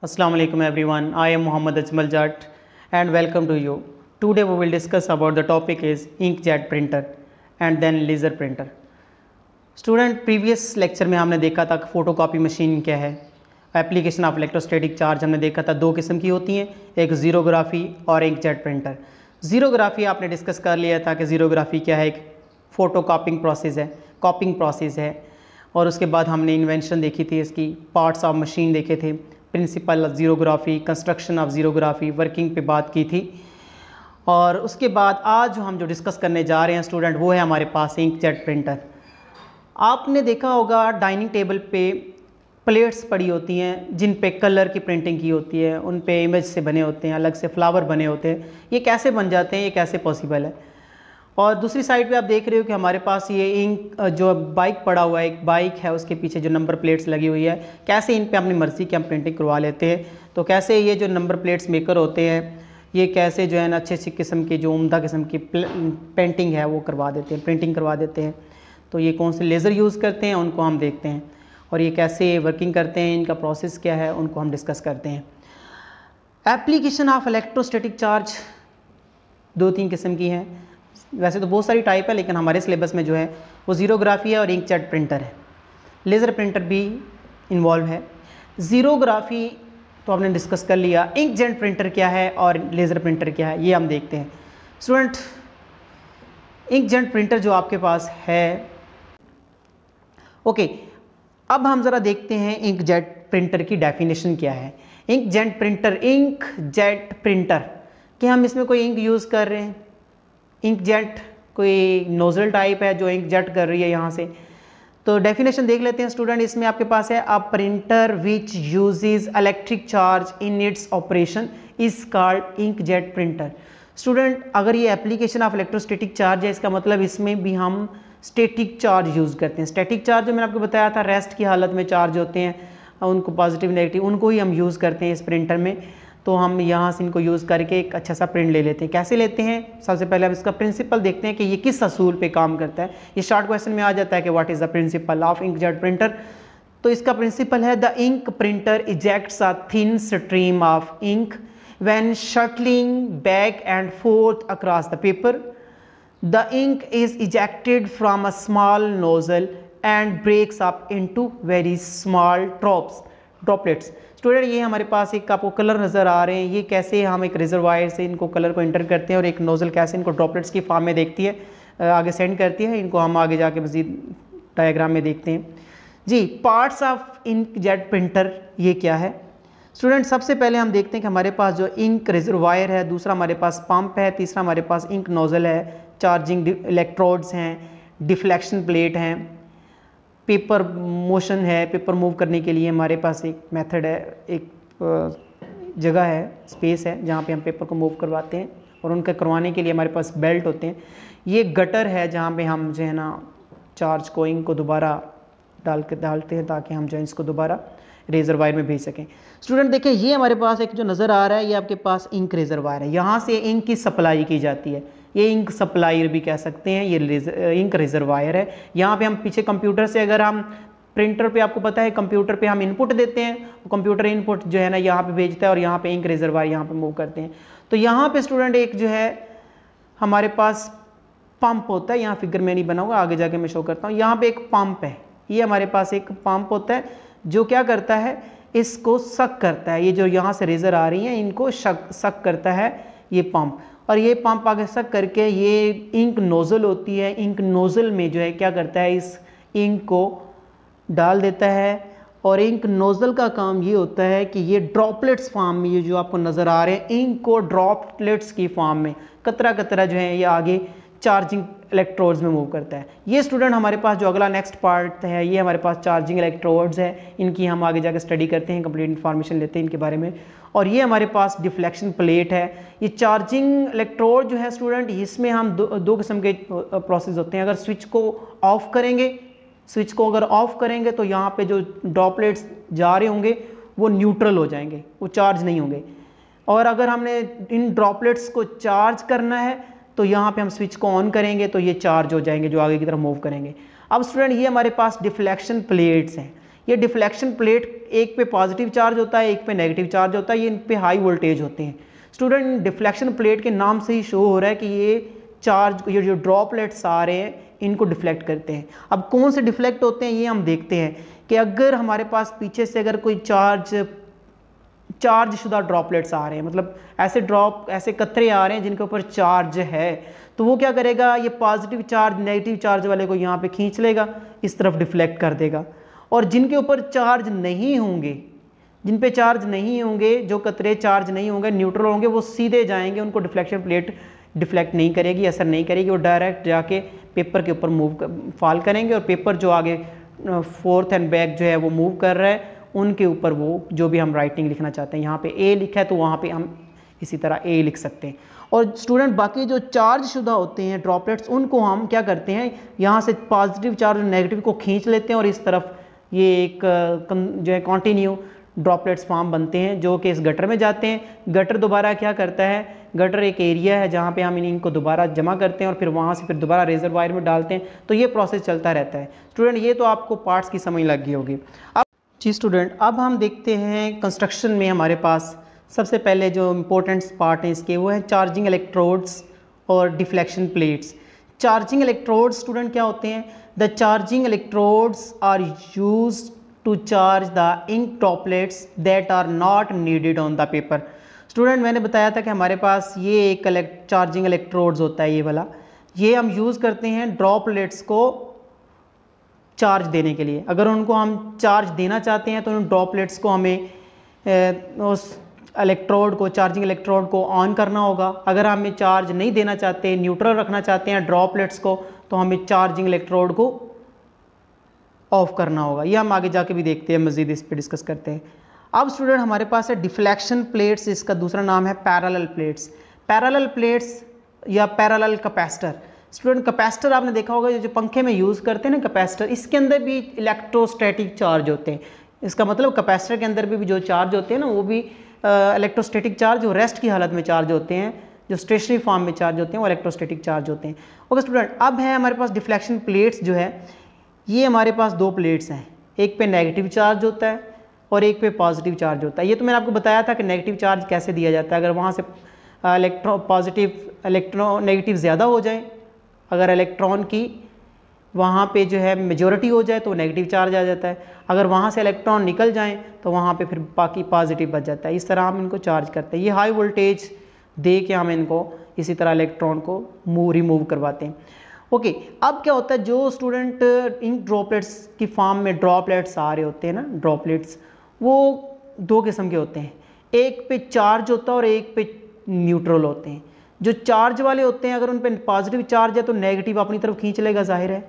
Assalamu alaikum everyone. I am Muhammad Ajmal Jat and welcome to you. Today we will discuss about the topic is inkjet printer and then laser printer. Student previous lecture में हमने देखा था photocopy machine क्या है, application of electrostatic charge हमने देखा था दो किस्म की होती हैं, एक ज़ीरोग्राफी और एक जेट प्रिंटर। ज़ीरोग्राफी आपने डिस्कस कर लिया था कि ज़ीरोग्राफी क्या है, एक फ़ोटो प्रोसेस है, कॉपिंग प्रोसेस है। और उसके बाद हमने इन्वेंशन देखी थी, इसकी पार्ट्स ऑफ मशीन देखे थे, principle of xerography, construction of xerography, working पे बात की थी। और उसके बाद आज हम जो डिस्कस करने जा रहे हैं स्टूडेंट वो है हमारे पास इंकजेट प्रिंटर। आपने देखा होगा डाइनिंग टेबल पे प्लेट्स पड़ी होती हैं जिन पे कलर की प्रिंटिंग की होती है, उन पे इमेज से बने होते हैं, अलग से फ्लावर बने होते हैं। ये कैसे बन जाते हैं, ये कैसे पॉसिबल है? और दूसरी साइड पे आप देख रहे हो कि हमारे पास ये इंक जो बाइक पड़ा हुआ है, एक बाइक है, उसके पीछे जो नंबर प्लेट्स लगी हुई है, कैसे इन पे अपनी मर्ज़ी की हम प्रिंटिंग करवा लेते हैं। तो कैसे ये जो नंबर प्लेट्स मेकर होते हैं ये कैसे जो है ना अच्छी किस्म की जो उम्दा किस्म की पेंटिंग है वो करवा देते हैं, प्रिंटिंग करवा देते हैं। तो ये कौन से लेज़र यूज़ करते हैं उनको हम देखते हैं, और ये कैसे वर्किंग करते हैं, इनका प्रोसेस क्या है उनको हम डिस्कस करते हैं। एप्लीकेशन ऑफ इलेक्ट्रोस्टैटिक चार्ज दो तीन किस्म की हैं, वैसे तो बहुत सारी टाइप है लेकिन हमारे सिलेबस में जो है वो ज़ीरोग्राफी है और इंकजेट प्रिंटर है। लेज़र प्रिंटर भी इन्वॉल्व है। ज़ीरोग्राफी तो आपने डिस्कस कर लिया, इंकजेट प्रिंटर क्या है और लेज़र प्रिंटर क्या है ये हम देखते हैं। स्टूडेंट इंकजेट प्रिंटर जो आपके पास है, ओके, अब हम ज़रा देखते हैं इंकजेट प्रिंटर की डेफिनेशन क्या है। इंकजेट प्रिंटर कि हम इसमें कोई इंक यूज़ कर रहे हैं, इंकजेट कोई नोज़ल टाइप है जो इंकजेट कर रही है यहाँ से। तो डेफिनेशन देख लेते हैं स्टूडेंट। इसमें आपके पास है a printer which uses electric charge in its operation is called inkjet printer. Student अगर ये एप्लीकेशन ऑफ इलेक्ट्रोस्टैटिक चार्ज है, इसका मतलब इसमें भी हम स्टैटिक चार्ज यूज़ करते हैं। स्टैटिक चार्ज जो मैंने आपको बताया था रेस्ट की हालत में चार्ज होते हैं, उनको पॉजिटिव नेगेटिव उनको ही हम यूज़ करते हैं इस प्रिंटर में। तो हम यहाँ से इनको यूज़ करके एक अच्छा सा प्रिंट ले लेते हैं। कैसे लेते हैं, सबसे पहले हम इसका प्रिंसिपल देखते हैं कि ये किस असूल पे काम करता है। ये शॉर्ट क्वेश्चन में आ जाता है कि what is the principle of inkjet printer. तो इसका प्रिंसिपल है the ink printer ejects a thin stream of ink when shuttling back and forth across the paper. The ink is ejected from a small nozzle and breaks up into very small droplets. Student ये हमारे पास एक आपको colour नज़र आ रहे हैं, ये कैसे हम एक रिजर्वायर से इनको कलर को इंटर करते हैं और एक नोज़ल कैसे इनको ड्रॉपलेट्स की फॉर्म में देखती है, आगे सेंड करती है। इनको हम आगे जाके मज़ीद डायग्राम में देखते हैं जी। पार्ट्स ऑफ इंकजेट प्रिंटर ये क्या है स्टूडेंट? सबसे पहले हम देखते हैं कि हमारे पास जो इंक रिजर्वायर है, दूसरा हमारे पास पंप है, तीसरा हमारे पास इंक नोज़ल है, चार्जिंग इलेक्ट्रोड्स हैं, डिफ्लेक्शन प्लेट हैं, पेपर मोशन है, पेपर मूव करने के लिए हमारे पास एक मेथड है, एक जगह है, स्पेस है जहाँ पे हम पेपर को मूव करवाते हैं, और उनका करवाने के लिए हमारे पास बेल्ट होते हैं। ये गटर है जहाँ पे हम जो है ना चार्ज को इंक को दोबारा डालते हैं ताकि हम जो है इसको दोबारा रिजर्वायर में भेज सकें। स्टूडेंट देखें ये हमारे पास एक जो नज़र आ रहा है ये आपके पास इंक रिजर्वायर है, यहाँ से इंक की सप्लाई की जाती है, ये इंक सप्लायर भी कह सकते हैं, ये इंक रिजर्वायर है। यहाँ पे हम पीछे कंप्यूटर से अगर हम प्रिंटर पे आपको पता है कंप्यूटर पे हम इनपुट देते हैं, कंप्यूटर इनपुट जो है ना यहाँ पे भेजता है और यहाँ पे इंक रिजर्वायर यहाँ पे मूव करते हैं। तो यहाँ पे स्टूडेंट एक जो है हमारे पास पंप होता है, यहाँ फिगर में नहीं बना हुआ, आगे जाके मैं शो करता हूँ। यहाँ पे एक पंप है, ये हमारे पास एक पंप होता है जो क्या करता है, इसको सक करता है। ये जो यहाँ से रेजर आ रही हैं इनको सक करता है ये पंप, और ये पंप आगे सक करके ये इंक नोज़ल होती है, इंक नोज़ल में जो है क्या करता है इस इंक को डाल देता है। और इंक नोज़ल का काम ये होता है कि ये ड्रॉपलेट्स फॉर्म में, ये जो आपको नज़र आ रहे हैं इंक को ड्रॉपलेट्स की फॉर्म में कतरा कतरा जो है ये आगे चार्जिंग इलेक्ट्रोड्स में मूव करता है। ये स्टूडेंट हमारे पास जो अगला नेक्स्ट पार्ट है ये हमारे पास चार्जिंग इलेक्ट्रोड्स है, इनकी हम आगे जाकर स्टडी करते हैं, कंप्लीट इन्फॉर्मेशन लेते हैं इनके बारे में। और ये हमारे पास डिफ्लेक्शन प्लेट है। ये चार्जिंग इलेक्ट्रोड जो है स्टूडेंट इसमें हम दो किस्म के प्रोसेस होते हैं। अगर स्विच को ऑफ करेंगे तो यहाँ पे जो ड्रॉपलेट्स जा रहे होंगे वो न्यूट्रल हो जाएंगे, वो चार्ज नहीं होंगे। और अगर हमने इन ड्रॉपलेट्स को चार्ज करना है तो यहाँ पे हम स्विच को ऑन करेंगे तो ये चार्ज हो जाएंगे जो आगे की तरफ मूव करेंगे। अब स्टूडेंट ये हमारे पास डिफ्लेक्शन प्लेट्स हैं, ये डिफ्लेक्शन प्लेट एक पे पॉजिटिव चार्ज होता है, एक पे नेगेटिव चार्ज होता है, ये इन पे हाई वोल्टेज होते हैं। स्टूडेंट डिफ्लेक्शन प्लेट के नाम से ही शो हो रहा है कि ये चार्ज, ये जो ड्रॉपलेट्स आ रहे हैं इनको डिफ्लेक्ट करते हैं। अब कौन से डिफ्लेक्ट होते हैं ये हम देखते हैं कि अगर हमारे पास पीछे से अगर कोई चार्ज शुदा ड्रॉपलेट्स आ रहे हैं, मतलब ऐसे कतरे आ रहे हैं जिनके ऊपर चार्ज है, तो वो क्या करेगा, ये पॉजिटिव चार्ज नेगेटिव चार्ज वाले को यहाँ पे खींच लेगा, इस तरफ डिफ्लेक्ट कर देगा। और जिनके ऊपर चार्ज नहीं होंगे, जिन पे चार्ज नहीं होंगे, जो कतरे चार्ज नहीं होंगे, न्यूट्रल होंगे, वो सीधे जाएंगे, उनको डिफ्लेक्शन प्लेट डिफ्लेक्ट नहीं करेगी, असर नहीं करेगी, वो डायरेक्ट जाके पेपर के ऊपर फॉल करेंगे और पेपर जो आगे फोर्थ एंड बैक जो है वो मूव कर रहा है, उनके ऊपर वो जो भी हम राइटिंग लिखना चाहते हैं, यहाँ पे ए लिखा है तो वहाँ पे हम इसी तरह ए लिख सकते हैं। और स्टूडेंट बाकी जो चार्ज शुदा होते हैं ड्रॉपलेट्स, उनको हम क्या करते हैं, यहाँ से पॉजिटिव चार्ज और नेगेटिव को खींच लेते हैं और इस तरफ ये एक जो है कॉन्टिन्यू ड्रॉपलेट्स फॉर्म बनते हैं जो कि इस गटर में जाते हैं। गटर दोबारा क्या करता है, गटर एक एरिया है जहाँ पे हम इनको दोबारा जमा करते हैं और फिर वहाँ से फिर दोबारा रेजरवायर में डालते हैं, तो ये प्रोसेस चलता रहता है। स्टूडेंट ये तो आपको पार्ट्स की समझ लग गई होगी। अब जी स्टूडेंट, अब हम देखते हैं कंस्ट्रक्शन में हमारे पास सबसे पहले जो इम्पोर्टेंट पार्ट हैं इसके, वो है चार्जिंग इलेक्ट्रोड्स और deflection plates. Charging electrodes student क्या होते हैं, the charging electrodes are used to charge the ink droplets that are not needed on the paper. Student मैंने बताया था कि हमारे पास ये एक चार्जिंग इलेक्ट्रोड्स होता है, ये वाला, ये हम यूज़ करते हैं ड्रॉपलेट्स को चार्ज देने के लिए। अगर उनको हम चार्ज देना चाहते हैं तो उन ड्रॉपलेट्स को हमें उस इलेक्ट्रोड को, चार्जिंग इलेक्ट्रोड को ऑन करना होगा। अगर हमें चार्ज नहीं देना चाहते, न्यूट्रल रखना चाहते हैं ड्रॉपलेट्स को, तो हमें चार्जिंग इलेक्ट्रोड को ऑफ करना होगा। ये हम आगे जाके भी देखते हैं, मज़ीद इस पर डिस्कस करते हैं। अब स्टूडेंट हमारे पास है डिफ्लेक्शन प्लेट्स, इसका दूसरा नाम है पैरेलल प्लेट्स। पैरेलल प्लेट्स या पैरेलल कैपेसिटर। स्टूडेंट कैपेसिटर आपने देखा होगा, जो पंखे में यूज़ करते हैं ना कैपेसिटर, इसके अंदर भी इलेक्ट्रोस्टैटिक चार्ज होते हैं। इसका मतलब कैपेसिटर के अंदर भी जो चार्ज होते हैं ना, वो भी इलेक्ट्रोस्टैटिक चार्ज, जो रेस्ट की हालत में चार्ज होते हैं, जो स्टेशनरी फॉर्म में चार्ज होते हैं, वो इलेक्ट्रोस्टैटिक चार्ज होते हैं। ओके स्टूडेंट, अब है हमारे पास डिफ्लेक्शन प्लेट्स जो है, ये हमारे पास दो प्लेट्स हैं, एक पे नेगेटिव चार्ज होता है और एक पे पॉजिटिव चार्ज होता है। ये तो मैंने आपको बताया था कि नेगेटिव चार्ज कैसे दिया जाता है। अगर वहाँ से नेगेटिव ज़्यादा हो जाए, अगर इलेक्ट्रॉन की वहाँ पे जो है मेजॉरिटी हो जाए तो नेगेटिव चार्ज आ जाता है। अगर वहाँ से इलेक्ट्रॉन निकल जाएं तो वहाँ पे फिर बाकी पॉजिटिव बच जाता है। इस तरह हम इनको चार्ज करते हैं। ये हाई वोल्टेज दे के हम इनको इसी तरह इलेक्ट्रॉन को रिमूव करवाते हैं। ओके, अब क्या होता है, जो स्टूडेंट इंक ड्रॉपलेट्स की फॉर्म में ड्रॉपलेट्स आ रहे होते हैं ना, ड्रॉपलेट्स वो दो किस्म के होते हैं, एक पे चार्ज होता है और एक पे न्यूट्रल होते हैं। जो चार्ज वाले होते हैं, अगर उन पर पॉजिटिव चार्ज है तो नेगेटिव अपनी तरफ खींच लेगा, जाहिर है।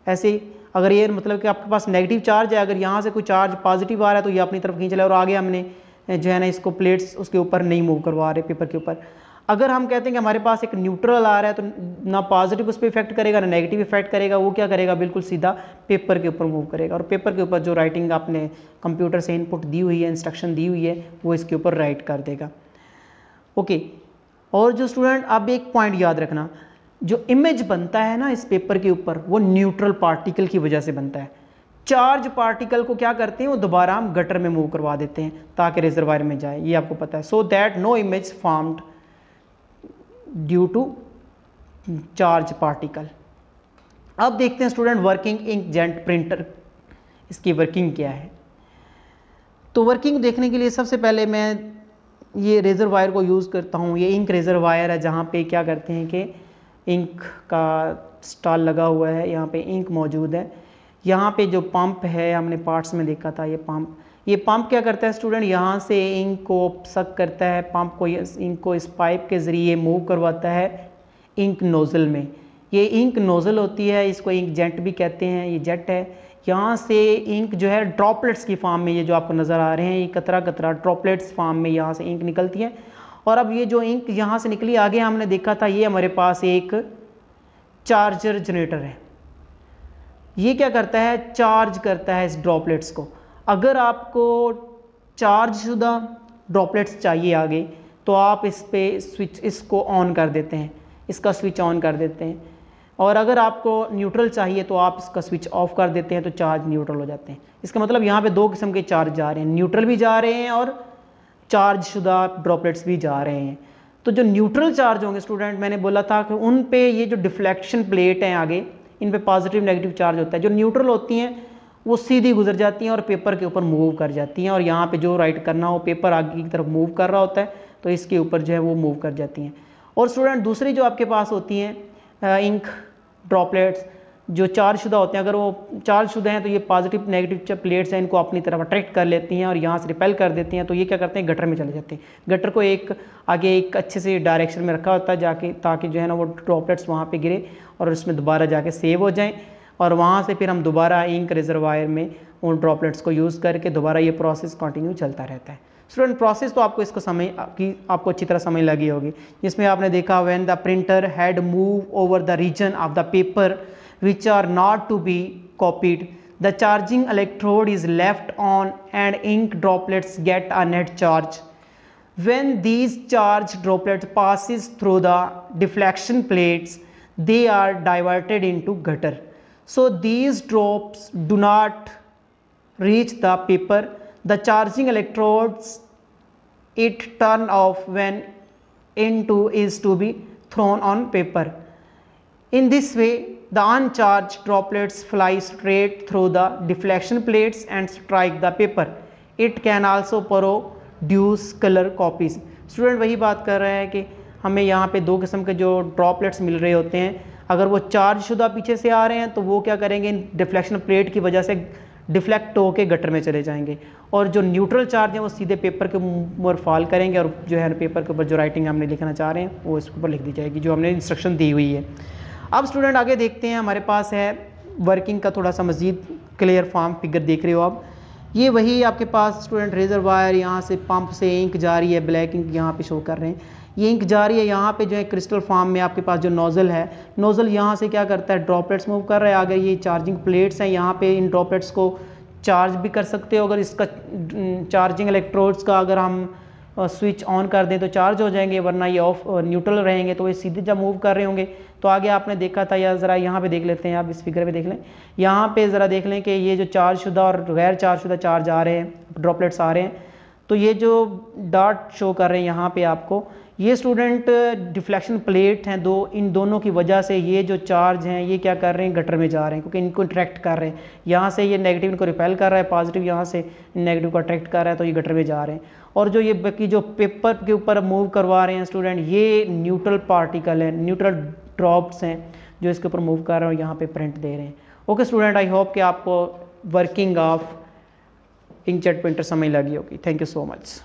ऐसे ही अगर ये मतलब कि आपके पास नेगेटिव चार्ज है, अगर यहाँ से कोई चार्ज पॉजिटिव आ रहा है तो ये अपनी तरफ खींच लेगा, और आगे हमने जो है ना इसको प्लेट्स उसके ऊपर नहीं मूव करवा रहे पेपर के ऊपर। अगर हम कहते हैं कि हमारे पास एक न्यूट्रल आ रहा है तो ना पॉजिटिव उस पर इफेक्ट करेगा ना नेगेटिव इफेक्ट करेगा, वो क्या करेगा, बिल्कुल सीधा पेपर के ऊपर मूव करेगा, और पेपर के ऊपर जो राइटिंग आपने कंप्यूटर से इनपुट दी हुई है, इंस्ट्रक्शन दी हुई है, वो इसके ऊपर राइट कर देगा। ओके, और जो स्टूडेंट अब एक पॉइंट याद रखना, जो इमेज बनता है ना इस पेपर के ऊपर, वो न्यूट्रल पार्टिकल की वजह से बनता है। चार्ज पार्टिकल को क्या करते हैं, वो दोबारा हम गटर में मूव करवा देते हैं ताकि रिजर्वायर में जाए, ये आपको पता है। So that no image formed due to charge particle. अब देखते हैं स्टूडेंट वर्किंग इंकजेट प्रिंटर, इसकी वर्किंग क्या है। तो वर्किंग देखने के लिए सबसे पहले मैं ये रेजर वायर को यूज़ करता हूँ। ये इंक रेजर वायर है, जहाँ पे क्या करते हैं कि इंक का स्टॉल लगा हुआ है, यहाँ पे इंक मौजूद है। यहाँ पे जो पंप है, हमने पार्ट्स में देखा था, ये पंप क्या करता है स्टूडेंट, यहाँ से इंक को सक करता है, पंप को इंक को इस पाइप के ज़रिए मूव करवाता है इंक नोज़ल में। ये इंक नोज़ल होती है, इसको इंक जेट भी कहते हैं, ये जेट है। यहाँ से इंक जो है ड्रॉपलेट्स की फॉर्म में, ये जो आपको नज़र आ रहे हैं, ये कतरा कतरा ड्रॉपलेट्स फॉर्म में यहाँ से इंक निकलती है। और अब ये जो इंक यहाँ से निकली, आगे हमने देखा था, ये हमारे पास एक चार्जर जनरेटर है। ये क्या करता है, चार्ज करता है इस ड्रॉपलेट्स को। अगर आपको चार्ज शुदा ड्रॉपलेट्स चाहिए आगे, तो आप इस पे स्विच, इसको ऑन कर देते हैं, इसका स्विच ऑन कर देते हैं। और अगर आपको न्यूट्रल चाहिए तो आप इसका स्विच ऑफ कर देते हैं तो चार्ज न्यूट्रल हो जाते हैं। इसका मतलब यहाँ पे दो किस्म के चार्ज जा रहे हैं, न्यूट्रल भी जा रहे हैं और चार्ज शुदा ड्रॉपलेट्स भी जा रहे हैं। तो जो न्यूट्रल चार्ज होंगे स्टूडेंट, मैंने बोला था कि उन पे ये जो डिफ्लेक्शन प्लेट हैं आगे, इन पे पॉजिटिव नेगेटिव चार्ज होता है। जो न्यूट्रल होती हैं वो सीधी गुजर जाती हैं और पेपर के ऊपर मूव कर जाती हैं, और यहाँ पे जो राइट करना हो पेपर आगे की तरफ मूव कर रहा होता है तो इसके ऊपर जो है वो मूव कर जाती हैं। और स्टूडेंट दूसरी जो आपके पास होती हैं इंक ड्रॉपलेट्स जो चार्ज शुदा होते हैं, अगर वो चार्ज शुदा हैं तो ये पॉजिटिव नेगेटिव प्लेट्स हैं, इनको अपनी तरफ अट्रैक्ट कर लेती हैं और यहाँ से रिपेल कर देती हैं, तो ये क्या करते हैं गटर में चले जाते हैं। गटर को एक आगे एक अच्छे से डायरेक्शन में रखा होता है जाके, ताकि जो है ना वो ड्रॉपलेट्स वहाँ पे गिरे और उसमें दोबारा जाके सेव हो जाएं, और वहाँ से फिर हम दोबारा इंक रिजर्वायर में उन ड्रॉपलेट्स को यूज़ करके दोबारा ये प्रोसेस कंटिन्यू चलता रहता है। स्टूडेंट प्रोसेस तो आपको इसको आपको अच्छी तरह समझ लगी होगी, जिसमें आपने देखा when the printer head move over the region of the paper which are not to be copied, the charging electrode is left on and ink droplets get a net charge. When these charge droplets passes through the deflection plates, they are diverted into gutter. So these drops do not reach the paper. The charging electrodes it turn off when into is to be thrown on paper. In this way, the uncharged droplets fly straight through the deflection plates and strike the paper. It can also produce color copies. Student वही बात कर रहे हैं कि हमें यहाँ पे दो किस्म के जो ड्रॉपलेट्स मिल रहे होते हैं, अगर वो चार्ज शुदा पीछे से आ रहे हैं तो वो क्या करेंगे, इन डिफ्लेक्शन प्लेट की वजह से डिफ्लेक्ट होके गटर में चले जाएंगे, और जो न्यूट्रल चार्ज हैं वो सीधे पेपर के ऊपर फॉल करेंगे और जो है पेपर के ऊपर जो राइटिंग हमने लिखना चाह रहे हैं वो इसके ऊपर लिख दी जाएगी, जो हमने इंस्ट्रक्शन दी हुई है। अब स्टूडेंट आगे देखते हैं, हमारे पास है वर्किंग का थोड़ा सा मज़ीद क्लियर फॉर्म फिगर देख रहे हो आप। ये वही आपके पास स्टूडेंट रेजर वायर, यहाँ से पंप से इंक जा रही है, ब्लैक इंक यहाँ पे शो कर रहे हैं, ये इंक जा रही है। यहाँ पे जो है क्रिस्टल फॉर्म में आपके पास जो नोज़ल है, नोज़ल यहाँ से क्या करता है, ड्रॉपलेट्स मूव कर रहा है आगे। ये चार्जिंग प्लेट्स हैं, यहाँ पे इन ड्रॉपलेट्स को चार्ज भी कर सकते हो। अगर इसका चार्जिंग इलेक्ट्रोड्स का अगर हम स्विच ऑन कर दें तो चार्ज हो जाएंगे, वरना ये ऑफ न्यूट्रल रहेंगे तो ये सीधे जब मूव कर रहे होंगे। तो आगे आपने देखा था, या ज़रा यहाँ पे देख लेते हैं, आप इस फिगर पे देख लें, यहाँ पे ज़रा देख लें कि ये जो चार्ज शुदा और गैर चार्ज शुदा चार्ज आ रहे हैं, ड्रॉपलेट्स आ रहे हैं, तो ये जो डॉट शो कर रहे हैं यहाँ पे आपको, ये स्टूडेंट डिफ्लेक्शन प्लेट हैं दो, इन दोनों की वजह से ये जो चार्ज हैं ये क्या कर रहे हैं, गटर में जा रहे हैं, क्योंकि इनको अट्रैक्ट कर रहे हैं। यहाँ से ये नेगेटिव इनको रिपेल कर रहा है, पॉजिटिव यहाँ से नेगेटिव को अट्रैक्ट कर रहा है, तो ये गटर में जा रहे हैं। और जो ये बाकी जो पेपर के ऊपर मूव करवा रहे हैं स्टूडेंट, ये न्यूट्रल पार्टिकल है, न्यूट्रल ड्रॉप्स हैं जो इसके ऊपर मूव कर रहे हैं और यहाँ पे प्रिंट दे रहे हैं। ओके स्टूडेंट, आई होप कि आपको वर्किंग ऑफ इंकजेट प्रिंटर समझ लगी होगी। Thank you so much.